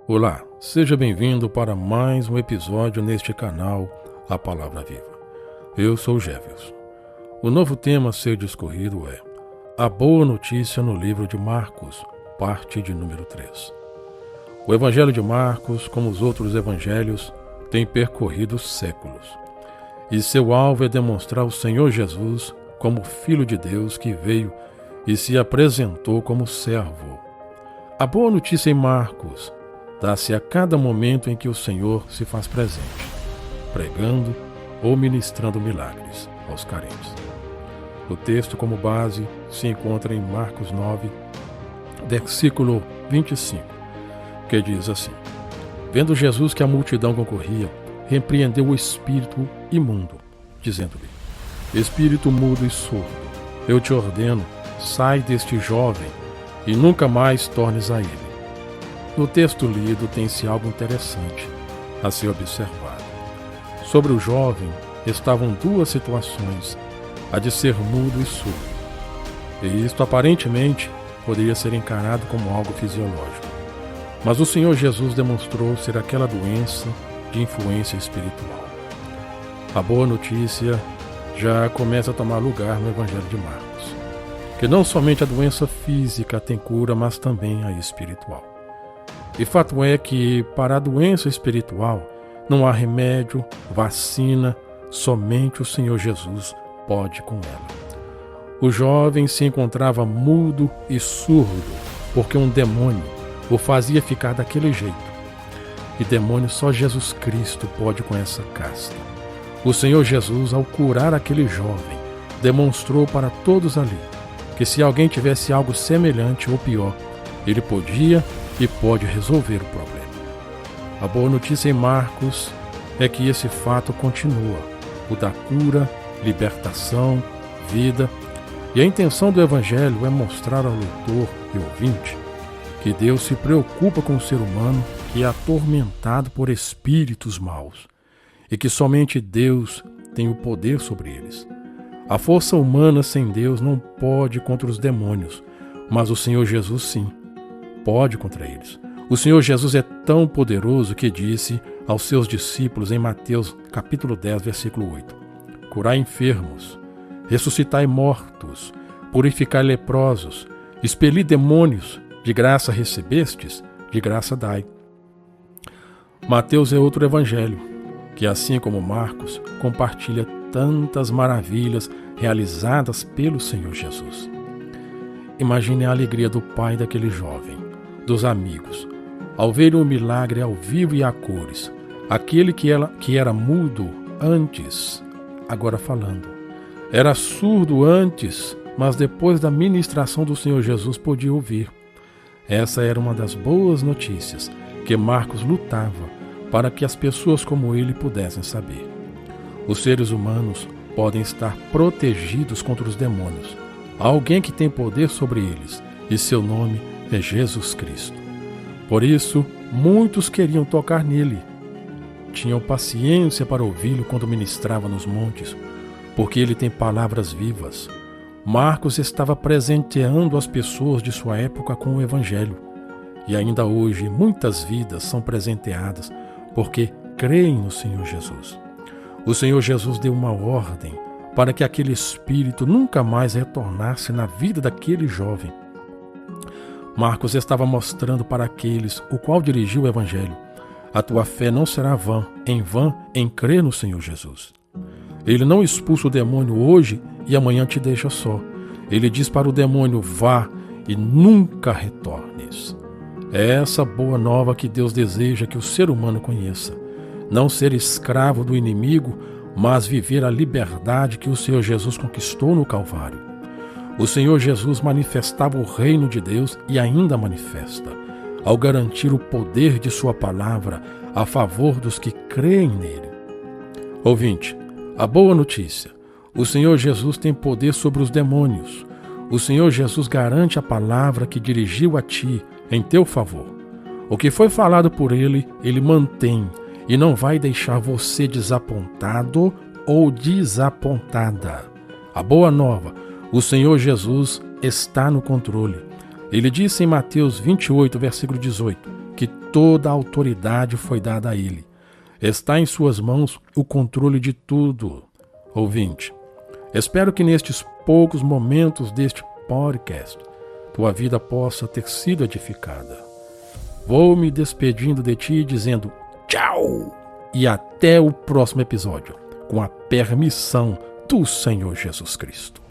Olá, seja bem-vindo para mais um episódio neste canal, A Palavra Viva. Eu sou Gévios. O novo tema a ser discorrido é A Boa Notícia no livro de Marcos, parte de número 3. O Evangelho de Marcos, como os outros evangelhos, tem percorrido séculos, e seu alvo é demonstrar o Senhor Jesus como Filho de Deus que veio e se apresentou como servo. A boa notícia em Marcos dá-se a cada momento em que o Senhor se faz presente, pregando ou ministrando milagres aos carentes. O texto como base se encontra em Marcos 9, versículo 25, que diz assim: Vendo Jesus que a multidão concorria, repreendeu o espírito imundo, dizendo-lhe: Espírito mudo e surdo, eu te ordeno, sai deste jovem e nunca mais tornes a ele. No texto lido tem-se algo interessante a ser observado. Sobre o jovem estavam duas situações, a de ser mudo e surdo. E isto aparentemente poderia ser encarado como algo fisiológico. Mas o Senhor Jesus demonstrou ser aquela doença de influência espiritual. A boa notícia já começa a tomar lugar no Evangelho de Marcos, que não somente a doença física tem cura, mas também a espiritual. E fato é que, para a doença espiritual, não há remédio, vacina, somente o Senhor Jesus pode com ela. O jovem se encontrava mudo e surdo, porque um demônio o fazia ficar daquele jeito. E demônio só Jesus Cristo pode com essa casta. O Senhor Jesus, ao curar aquele jovem, demonstrou para todos ali que se alguém tivesse algo semelhante ou pior, ele podia e pode resolver o problema. A boa notícia em Marcos é que esse fato continua, o da cura, libertação, vida, e a intenção do Evangelho é mostrar ao leitor e ouvinte que Deus se preocupa com o ser humano que é atormentado por espíritos maus, e que somente Deus tem o poder sobre eles. A força humana sem Deus não pode contra os demônios, mas o Senhor Jesus sim, pode contra eles. O Senhor Jesus é tão poderoso que disse aos seus discípulos em Mateus capítulo 10, versículo 8: Curai enfermos, ressuscitai mortos, purificai leprosos, expeli demônios, de graça recebestes, de graça dai. Mateus é outro evangelho, que assim como Marcos, compartilha tantas maravilhas realizadas pelo Senhor Jesus. Imagine a alegria do pai daquele jovem, dos amigos, ao verem o milagre ao vivo e a cores, aquele que era mudo antes, agora falando. Era surdo antes, mas depois da ministração do Senhor Jesus podia ouvir. Essa era uma das boas notícias que Marcos lutava para que as pessoas como ele pudessem saber. Os seres humanos podem estar protegidos contra os demônios. Há alguém que tem poder sobre eles, e seu nome é Jesus Cristo. Por isso, muitos queriam tocar nele. Tinham paciência para ouvi-lo quando ministrava nos montes, porque ele tem palavras vivas. Marcos estava presenteando as pessoas de sua época com o Evangelho. E ainda hoje, muitas vidas são presenteadas porque creem no Senhor Jesus. O Senhor Jesus deu uma ordem para que aquele espírito nunca mais retornasse na vida daquele jovem. Marcos estava mostrando para aqueles o qual dirigiu o Evangelho: a tua fé não será vã em crer no Senhor Jesus. Ele não expulsa o demônio hoje e amanhã te deixa só. Ele diz para o demônio: vá e nunca retornes. É essa boa nova que Deus deseja que o ser humano conheça. Não ser escravo do inimigo, mas viver a liberdade que o Senhor Jesus conquistou no Calvário. O Senhor Jesus manifestava o reino de Deus e ainda manifesta, ao garantir o poder de sua palavra a favor dos que creem nele. Ouvinte, a boa notícia: o Senhor Jesus tem poder sobre os demônios. O Senhor Jesus garante a palavra que dirigiu a ti em teu favor. O que foi falado por ele, ele mantém e não vai deixar você desapontado ou desapontada. A boa nova: o Senhor Jesus está no controle. Ele disse em Mateus 28, versículo 18, que Toda a autoridade foi dada a Ele. Está em suas mãos o controle de tudo. Ouvinte, espero que nestes poucos momentos deste podcast, tua vida possa ter sido edificada. Vou me despedindo de ti dizendo tchau e até o próximo episódio, com a permissão do Senhor Jesus Cristo.